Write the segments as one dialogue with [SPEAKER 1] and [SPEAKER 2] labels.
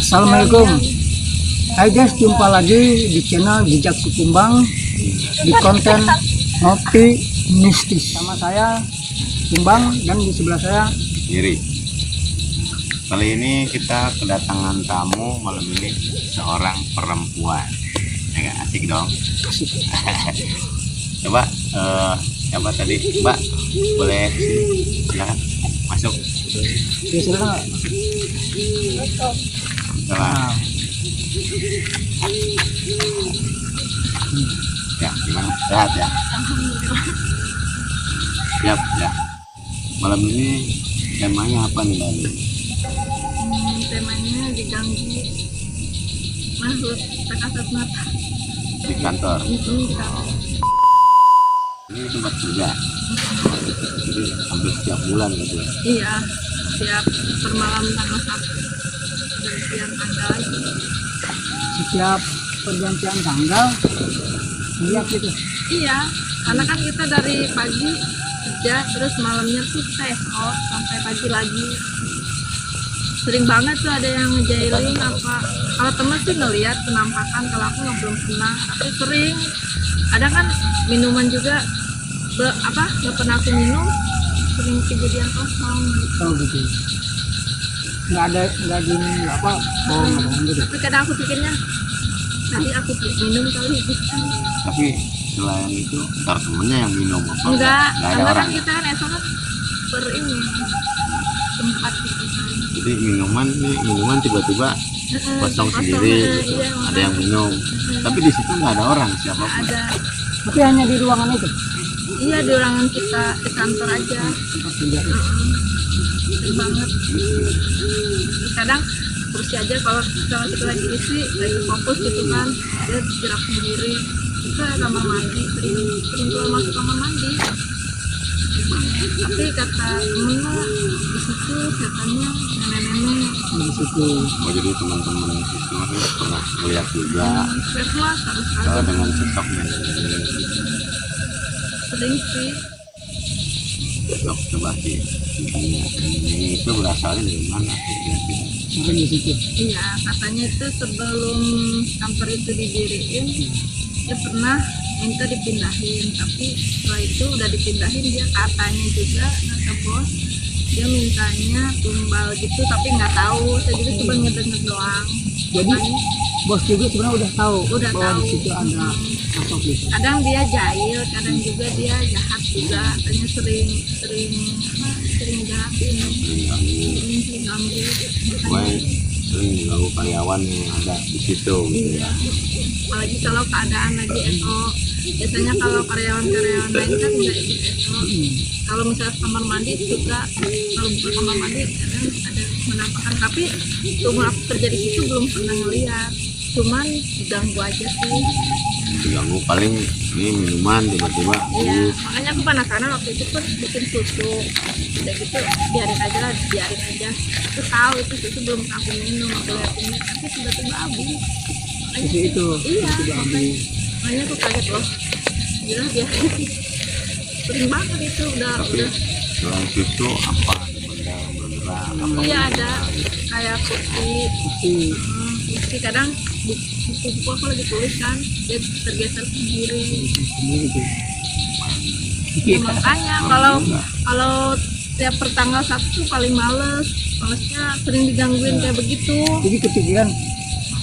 [SPEAKER 1] Assalamualaikum. Hai guys, jumpa lagi di channel Jejak Kumbang di konten ngopi mistis. Sama saya Kumbang dan di sebelah saya
[SPEAKER 2] Iri. Kali ini kita kedatangan tamu malam ini seorang perempuan. Ya, asik dong.
[SPEAKER 1] Asik.
[SPEAKER 2] Coba siapa tadi? Mbak, boleh sini? Silakan masuk.
[SPEAKER 1] Ya, silakan.
[SPEAKER 2] Nah. Ya, gimana? Sehat ya? Siap ya. Malam ini temanya apa nih, Mbak?
[SPEAKER 3] Temanya diganggu makhluk tak kasat mata
[SPEAKER 2] Di kantor.
[SPEAKER 3] itu
[SPEAKER 2] Ini tempat kerja. Jadi hampir setiap bulan gitu ya.
[SPEAKER 3] iya setiap permalam tanggal 1 pergantian tanggal
[SPEAKER 1] Setiap pergantian tanggal lihat gitu.
[SPEAKER 3] iya karena kan kita dari pagi kerja terus malamnya tuh esok sampai pagi lagi sering banget tuh ada yang ngejailin apa kalau temen sih ngeliat penampakan kalau aku nggak belum pernah tapi sering ada kan minuman juga nggak pernah aku minum sering kejadian kosong gitu.
[SPEAKER 1] Oh gitu. Nggak gini apa bohong gitu.
[SPEAKER 3] Tapi kadang aku pikirnya tadi aku minum kali gitu.
[SPEAKER 2] Tapi selain itu ntar temennya yang minum apa?
[SPEAKER 3] Enggak,
[SPEAKER 2] Nggak ada
[SPEAKER 3] karena
[SPEAKER 2] orang.
[SPEAKER 3] kan kita kan esok kan tempat gitu kan.
[SPEAKER 2] Jadi minuman tiba-tiba kosong sendiri gitu.
[SPEAKER 3] Iya,
[SPEAKER 2] Ada yang minum. Tapi di situ nggak ada orang siapapun.
[SPEAKER 3] ada.
[SPEAKER 1] Tapi hanya di ruangan itu.
[SPEAKER 3] Iya di ruangan kita di kantor aja.
[SPEAKER 1] Tempat kerja.
[SPEAKER 3] Sering banget. Kadang kursi aja kalau kita lagi isi lagi fokus gitu kan dia gerak sendiri. Kita kamar mandi sering keluar masuk kamar mandi. Tapi kata temen mah di situ katanya nenek-nenek
[SPEAKER 1] Di situ.
[SPEAKER 2] Oh, jadi teman-teman itu pernah melihat juga
[SPEAKER 3] Christmas harus
[SPEAKER 2] kalau
[SPEAKER 3] ada
[SPEAKER 2] dengan sosok
[SPEAKER 3] sering sih.
[SPEAKER 2] sosok coba sih tanya ini itu berasalnya dari mana kira-kira?
[SPEAKER 1] Mungkin di situ.
[SPEAKER 3] Iya katanya itu sebelum kantor itu didiriin dia pernah minta dipindahin tapi setelah itu udah dipindahin dia katanya juga kata bos dia mintanya tumbal gitu tapi nggak tahu saya juga cuma ngedenger doang.
[SPEAKER 1] Jadi bos juga sebenarnya udah tahu
[SPEAKER 3] Udah
[SPEAKER 1] bahwa
[SPEAKER 3] tahu.
[SPEAKER 1] di situ ada sosok gitu.
[SPEAKER 3] Kadang dia jahil kadang juga dia jahat juga katanya sering jahatin sering ganggu
[SPEAKER 2] Pokoknya sering diganggu karyawan yang ada di situ gitu ya.
[SPEAKER 3] apalagi kalau keadaan lagi esok biasanya kalau karyawan lain kan nggak ikut esok kalau misalnya kamar mandi juga kalau buka kamar mandi kadang ada penampakan tapi umur aku kerja di situ belum pernah ngeliat cuman diganggu aja sih.
[SPEAKER 2] Diganggu paling ini minuman tiba-tiba
[SPEAKER 3] Iya, makanya aku penasaran waktu itu pun bikin susu udah gitu biarin aja aku tahu itu susu belum pernah aku minum aku liatin tapi tiba-tiba habis
[SPEAKER 1] Di situ.
[SPEAKER 3] iya
[SPEAKER 1] Sudah habis.
[SPEAKER 3] makanya aku kaget loh gila dia sering banget itu udah
[SPEAKER 2] tapi selain itu apa ada benda bergerak apa
[SPEAKER 3] iya ada kayak putih putih kadang buku aku lagi tulis kan dia tergeser sendiri
[SPEAKER 1] Sendiri tuh.
[SPEAKER 3] ya, makanya kalau tiap pertanggal 1 tuh paling malesnya sering digangguin kayak begitu.
[SPEAKER 1] Jadi kepikiran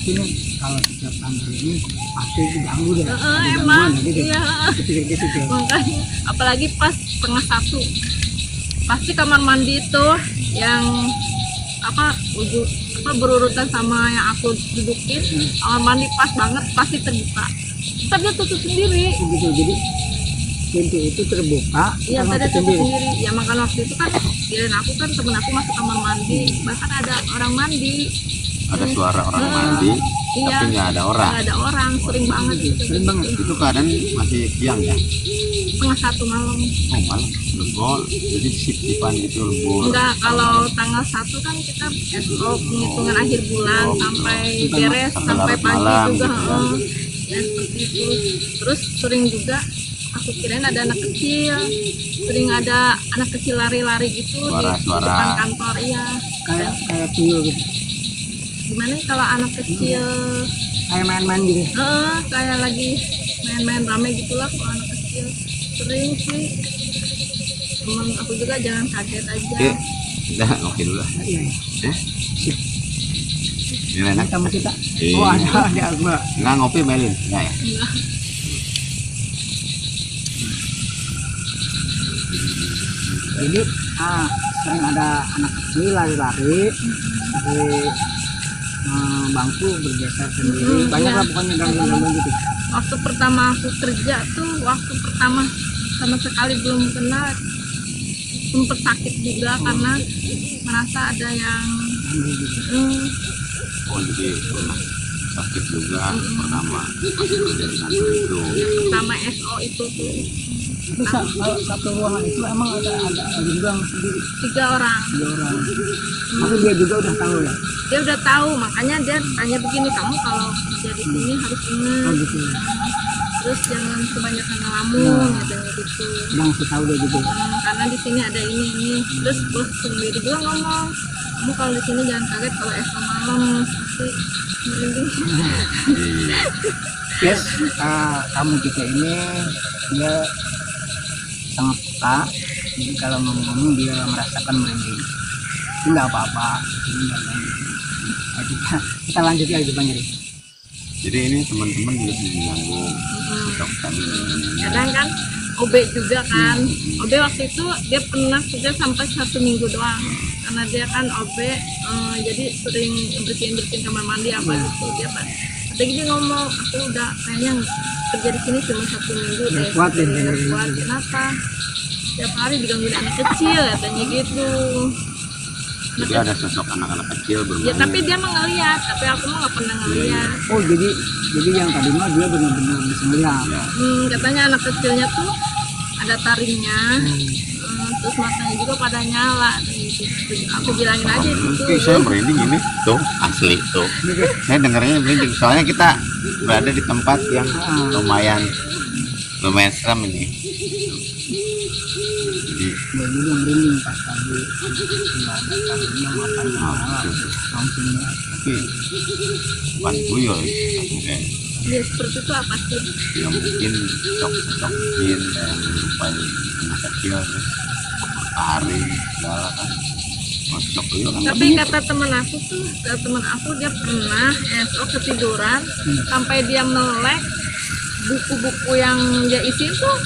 [SPEAKER 1] ini kalau setiap tanggal ini pasti diganggu deh. Ada
[SPEAKER 3] Emang
[SPEAKER 1] gangguan gitu.
[SPEAKER 3] iya
[SPEAKER 1] Kepikir gitu tuh.
[SPEAKER 3] makanya apalagi pas setengah 1 pasti kamar mandi itu yang berurutan sama yang aku dudukin kamar mandi pas banget pasti terbuka tapi dia tutup sendiri.
[SPEAKER 1] Begitu. Jadi pintu itu terbuka.
[SPEAKER 3] Iya
[SPEAKER 1] karena
[SPEAKER 3] tadi tutup
[SPEAKER 1] sendiri.
[SPEAKER 3] sendiri ya makanya waktu itu kan kirain aku kan temen aku masuk kamar mandi bahkan ada orang mandi
[SPEAKER 2] ada suara orang mandi
[SPEAKER 3] iya.
[SPEAKER 2] tapi nggak ada orang.
[SPEAKER 3] nggak ada orang sering banget gitu.
[SPEAKER 1] Sering banget.
[SPEAKER 2] Itu keadaan masih siang ya?
[SPEAKER 3] Setengah 1 malam
[SPEAKER 2] Oh malam lebur, jadi sip-sipan gitu lebur.
[SPEAKER 3] enggak kalau tanggal 1 kan kita esok penghitungan akhir bulan sampai beres
[SPEAKER 2] sampai
[SPEAKER 3] sampai
[SPEAKER 2] larut
[SPEAKER 3] pagi
[SPEAKER 2] malam
[SPEAKER 3] juga
[SPEAKER 2] gitu ya.
[SPEAKER 3] ya seperti itu terus sering juga aku kirain ada anak kecil sering ada anak kecil lari-lari gitu di
[SPEAKER 2] Suara-suara.
[SPEAKER 3] depan kantor iya
[SPEAKER 1] Kayak tuyul gitu.
[SPEAKER 3] gimana gimana nih kalau anak kecil
[SPEAKER 1] kayak main-main gitu.
[SPEAKER 3] kayak lagi main-main rame gitulah kalau anak kecil. Sering sih. Temen aku juga jangan kaget aja.
[SPEAKER 2] Yuk, udah ngopi dulu lah.
[SPEAKER 1] Iya.
[SPEAKER 2] Eh? Ini enak.
[SPEAKER 1] Sama kita.
[SPEAKER 2] Iya.
[SPEAKER 1] Oh ada gua.
[SPEAKER 2] Enggak ngopi Melin, enggak ya?
[SPEAKER 3] Enggak.
[SPEAKER 1] Jadi sering ada anak kecil lari-lari dari bangku bergeser sendiri. Banyak
[SPEAKER 3] iya.
[SPEAKER 1] lah pokoknya gangguan-gangguan gitu.
[SPEAKER 3] Waktu pertama aku kerja tuh, waktu pertama sama sekali belum kenal, sempet sakit juga karena merasa ada yang
[SPEAKER 2] Oh jadi pernah sakit juga pertama pas kerja di kantor itu.
[SPEAKER 3] yang pertama SO itu tuh
[SPEAKER 1] Itu satu ruangan itu emang ada lubang sendiri
[SPEAKER 3] 3 orang.
[SPEAKER 1] 3 orang. Tapi dia juga udah tahu ya.
[SPEAKER 3] Dia udah tahu, makanya dia tanya begini, kamu kalau kerja di sini harus ingat,
[SPEAKER 1] Oh gitu.
[SPEAKER 3] terus jangan kebanyakan ngelamun, katanya gitu.
[SPEAKER 1] Udah ngasih tahu dia juga.
[SPEAKER 3] Karena di sini ada ini. Terus bos sendiri juga ngomong, kamu kalau di sini jangan kaget kalau SO malam pasti merinding.
[SPEAKER 1] Yes, kamu kita ini dia sangat peka. Jadi kalau ngomong dia merasakan merinding. Itu nggak apa-apa. Ini nggak lanjut. Nah, kita lanjut aja Bang Yeri.
[SPEAKER 2] Jadi ini teman-teman juga mengganggu untuk kami.
[SPEAKER 3] Kadang kan OB juga kan, OB waktu itu dia pernah kerja sampai 1 minggu doang karena dia kan OB, jadi sering bersihin kamar mandi apa gitu. Dia tadi dia ngomong, aku udah kayaknya kerja di sini cuma 1 minggu deh.
[SPEAKER 1] Nggak kuat deh,
[SPEAKER 3] Nggak kuat. Kenapa? Tiap hari digangguin anak kecil katanya gitu.
[SPEAKER 2] Jadi ada sosok anak-anak kecil bermain.
[SPEAKER 3] Ya tapi dia mah ngeliat, tapi aku mah nggak pernah ngeliat.
[SPEAKER 1] Oh jadi yang tadi mah dia benar-benar bisa melihat.
[SPEAKER 2] Ya.
[SPEAKER 3] Katanya anak kecilnya tuh ada taringnya, terus matanya juga pada nyala gitu. Aku bilangin aja gitu.
[SPEAKER 2] Saya merinding ini tuh asli tuh. Saya dengarnya merinding. Soalnya kita berada di tempat yang lumayan seram ini. Jadi
[SPEAKER 1] Dia juga merinding pas tadi anak kecil ada taringnya matanya nyala. Langsung
[SPEAKER 2] tapi bukan tuyul mungkin
[SPEAKER 3] Dia seperti itu apa sih?
[SPEAKER 2] ya mungkin cok jin yang menyerupai anak kecil terus lari segala kan. Cok tuyul kan
[SPEAKER 3] Tapi kata temen aku dia pernah SO ketiduran sampai dia melek buku-buku yang dia isi tuh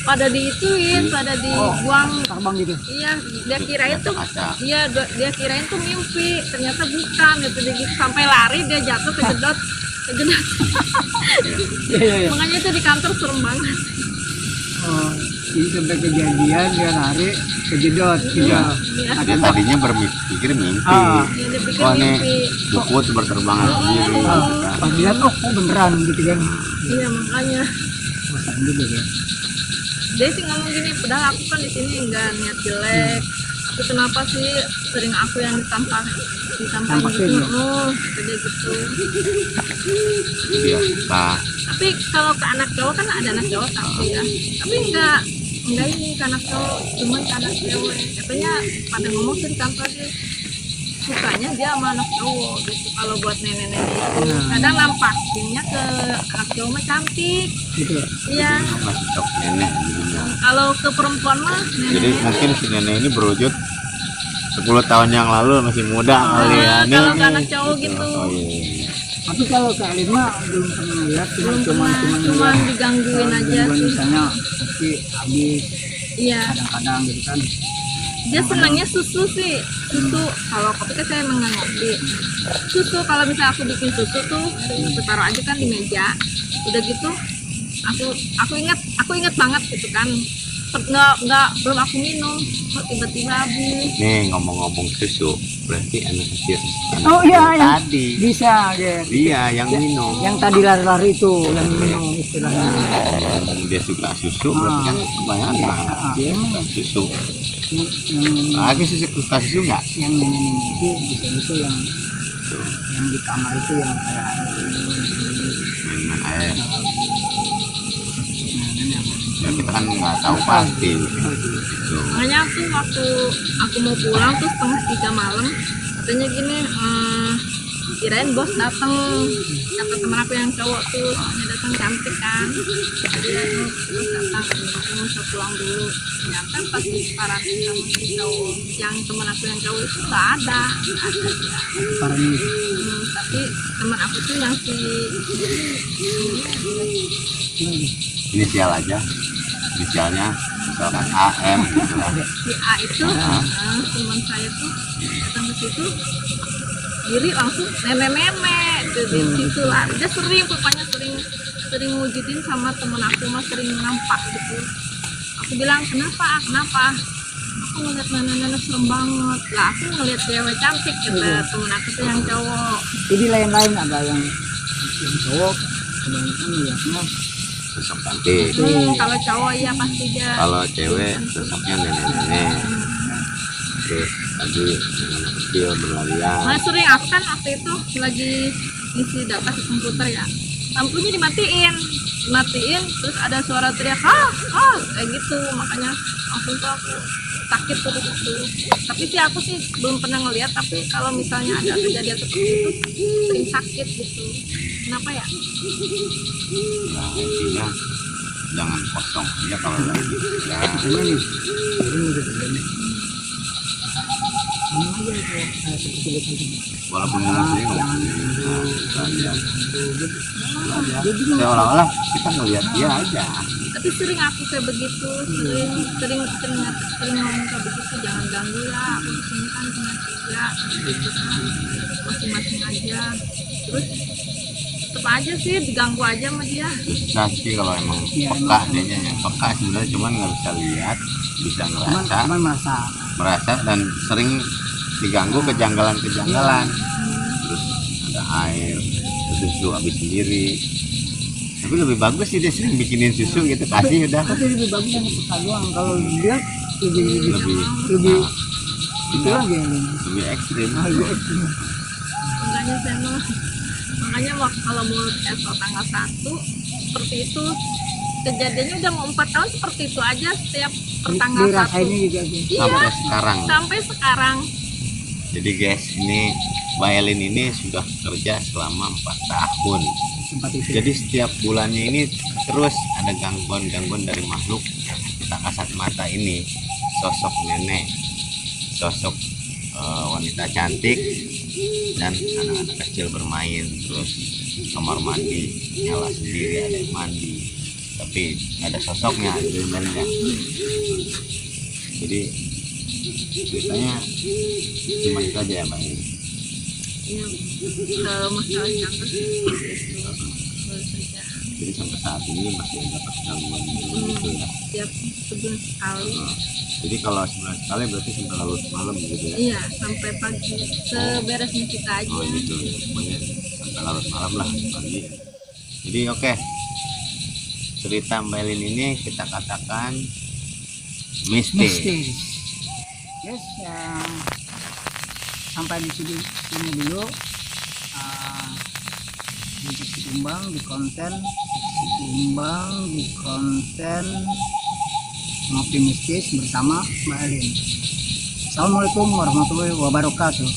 [SPEAKER 3] pada diituin, pada dibuang.
[SPEAKER 1] terbang gitu.
[SPEAKER 3] Iya, dia kirain tuh,
[SPEAKER 2] kaca.
[SPEAKER 3] dia kirain tuh mimpi, ternyata bukan gitu. Dia gitu sampai lari dia jatuh kejedot.
[SPEAKER 1] Iya.
[SPEAKER 3] Makanya itu di kantor serem banget.
[SPEAKER 1] Oh, jadi sampai kejadian dia lari kejedot gitu.
[SPEAKER 3] Iya.
[SPEAKER 2] Dia tadinya berpikir mimpi.
[SPEAKER 3] Dia pikir
[SPEAKER 2] Oh nih
[SPEAKER 3] mimpi.
[SPEAKER 2] buku tuh berterbangan sendiri.
[SPEAKER 1] Pas dilihat oh beneran gitu kan.
[SPEAKER 3] Iya makanya.
[SPEAKER 1] Wah, serem juga ya.
[SPEAKER 3] Dia sih ngomong gini, padahal aku kan di sini enggak niat jelek. Tapi kenapa sih sering aku yang ditampahin
[SPEAKER 1] Tampakin
[SPEAKER 3] gitu?
[SPEAKER 1] ya?
[SPEAKER 3] Dia gitu.
[SPEAKER 2] Biasa.
[SPEAKER 3] Tapi kalau ke anak cowok kan ada anak cowok tapi ya. Tapi enggak ini ke anak cowok, cuma ke anak cewek. Katanya pada ngomong tuh di kantor dia sukanya dia sama anak cowok gitu. Kalau buat nenek-nenek itu kadang nampakinnya ke anak cowok mah cantik.
[SPEAKER 1] Gitu.
[SPEAKER 3] Iya.
[SPEAKER 2] Masih cok nenek jadinya.
[SPEAKER 3] Kalau ke perempuan mah
[SPEAKER 2] Jadi mungkin si nenek ini berwujud 10 tahun yang lalu masih muda kali ya. Nih,
[SPEAKER 3] kalau ke
[SPEAKER 2] nih.
[SPEAKER 3] anak cowok gitu.
[SPEAKER 2] Oh iya.
[SPEAKER 1] Tapi kalau ke Elin mah belum pernah lihat, cuma
[SPEAKER 3] Cuman digangguin aja sih.
[SPEAKER 1] misalnya tapi habis
[SPEAKER 3] Iya.
[SPEAKER 1] kadang-kadang gitu kan.
[SPEAKER 3] Dia senangnya susu sih. Susu. Kalau kopi kan saya emang nggak ngopi. Susu kalau misalnya aku bikin susu tuh, aku taruh aja kan di meja. Udah gitu, aku ingat banget gitu kan. Nggak belum aku minum, kok tiba-tiba habis.
[SPEAKER 2] Nih ngomong-ngomong susu, berarti anak kecil.
[SPEAKER 1] Oh iya, yang
[SPEAKER 2] tadi.
[SPEAKER 1] bisa ya.
[SPEAKER 2] Dia yang minum.
[SPEAKER 1] Yang tadi lari-lari itu yang minum istilahnya.
[SPEAKER 2] Dia suka susu, berarti kan kebanyakan anak kecil suka susu.
[SPEAKER 1] Yang
[SPEAKER 2] Lagi suka susu nggak?
[SPEAKER 1] yang nenek itu bisa itu yang di kamar itu yang kayak
[SPEAKER 2] Mainan air. Ya kita kan nggak tahu pasti. Gitu.
[SPEAKER 3] Makanya waktu aku mau pulang tuh 2:30 malam, katanya gini, kirain bos dateng, kata temen aku yang cowok tuh soalnya datang cantik kan, dia terus datang aku mau pulang dulu, ternyata pas diparahin sama si cowok yang temen aku yang cowok itu nggak ada dia.
[SPEAKER 1] Parani.
[SPEAKER 3] Tapi temen aku tuh yang si
[SPEAKER 2] Inisial aja, inisialnya misalkan AM gitu lah.
[SPEAKER 3] si A itu teman saya tuh datang ke situ diri langsung nenek-nenek di situ lah, dia sering pokoknya sering wujudin sama temen aku mah, sering nampak gitu. Aku bilang kenapa aku ngeliat nenek-nenek serem banget lah, aku ngeliat cewek cantik kata temen aku tuh yang cowok.
[SPEAKER 1] Jadi lain-lain ada yang cowok, kebanyakan lihatnya
[SPEAKER 2] Sosok cantik.
[SPEAKER 3] Kalau cowok iya pasti dia.
[SPEAKER 2] Kalau cewek sosoknya nenek-nenek. Terus tadi anak kecil berlarian.
[SPEAKER 3] Nah, sering aku kan waktu itu lagi ngisi data di komputer ya, lampunya dimatiin terus ada suara teriak kayak gitu, makanya langsung tuh aku sakit tuh di situ. Tapi sih aku sih belum pernah ngeliat, tapi kalau misalnya ada kejadian seperti itu sering sakit gitu. Kenapa ya?
[SPEAKER 2] Nah, intinya jangan kosong aja kalau lagi. Nah,
[SPEAKER 1] ini nih. Ini udah nih. Ini aja kayak seperti itu.
[SPEAKER 2] walaupun nggak sering
[SPEAKER 1] Jangan
[SPEAKER 2] belajar.
[SPEAKER 1] jadi
[SPEAKER 2] Seolah-olah kita ngelihat dia aja.
[SPEAKER 3] Tapi sering aku kayak begitu, sering ngomong kayak begitu, jangan ganggu ya, aku disini kan punya kerja gitu kan, masing-masing aja. Terus tetap aja sih diganggu aja sama dia.
[SPEAKER 2] Susah sih kalau emang
[SPEAKER 1] Ya,
[SPEAKER 2] peka
[SPEAKER 1] emang.
[SPEAKER 2] dianya ya. Peka sebenarnya cuman nggak bisa lihat, bisa
[SPEAKER 1] cuman
[SPEAKER 2] ngerasa, merasa dan sering diganggu kejanggalan-kejanggalan. Terus ada air, susu habis sendiri. Tapi lebih bagus sih dia sering bikinin susu gitu, kasih udah.
[SPEAKER 1] tapi lebih bagus yang peka doang. Kalau dia lebih
[SPEAKER 2] Lebih
[SPEAKER 1] itu
[SPEAKER 2] nah,
[SPEAKER 1] lagi yang
[SPEAKER 2] lebih ekstrim.
[SPEAKER 1] lebih ekstrim.
[SPEAKER 3] Makanya saya mau, makanya kalau mau esok tanggal 1 seperti itu, kejadiannya udah mau 4 tahun seperti itu aja setiap pertanggal 1.
[SPEAKER 1] Dirasainnya juga gitu.
[SPEAKER 3] Iya,
[SPEAKER 2] Sampai sekarang.
[SPEAKER 3] sampai sekarang.
[SPEAKER 2] Jadi guys, ini Mbak Elin ini sudah kerja selama 4 tahun.
[SPEAKER 1] Tempat itu.
[SPEAKER 2] Jadi setiap bulannya ini terus ada gangguan-gangguan dari makhluk tak kasat mata ini. Sosok nenek, sosok wanita cantik, dan anak-anak kecil bermain. Terus kamar mandi nyala sendiri, ada yang mandi, tapi nggak ada sosoknya sebenarnya. Jadi ceritanya cuma itu aja ya Mbak Elin.
[SPEAKER 3] Ya, masalah cantik sih seperti itu. Baru saja.
[SPEAKER 2] Jadi sampai saat ini masih ada gangguan gitu ya.
[SPEAKER 3] Tiap sebulan sekali.
[SPEAKER 2] Jadi kalau sebulan sekali berarti sampai larut malam gitu ya.
[SPEAKER 3] Iya, sampai pagi. Seberesnya kita aja.
[SPEAKER 2] Oh gitu, pokoknya sampai larut malam lah pagi. Jadi oke, cerita Mbak Elin ini kita katakan mistis.
[SPEAKER 1] Yes, sampai di sini dulu. Ditimbang di konten ngopi mistis bersama Mbak Elin. Assalamualaikum warahmatullahi wabarakatuh.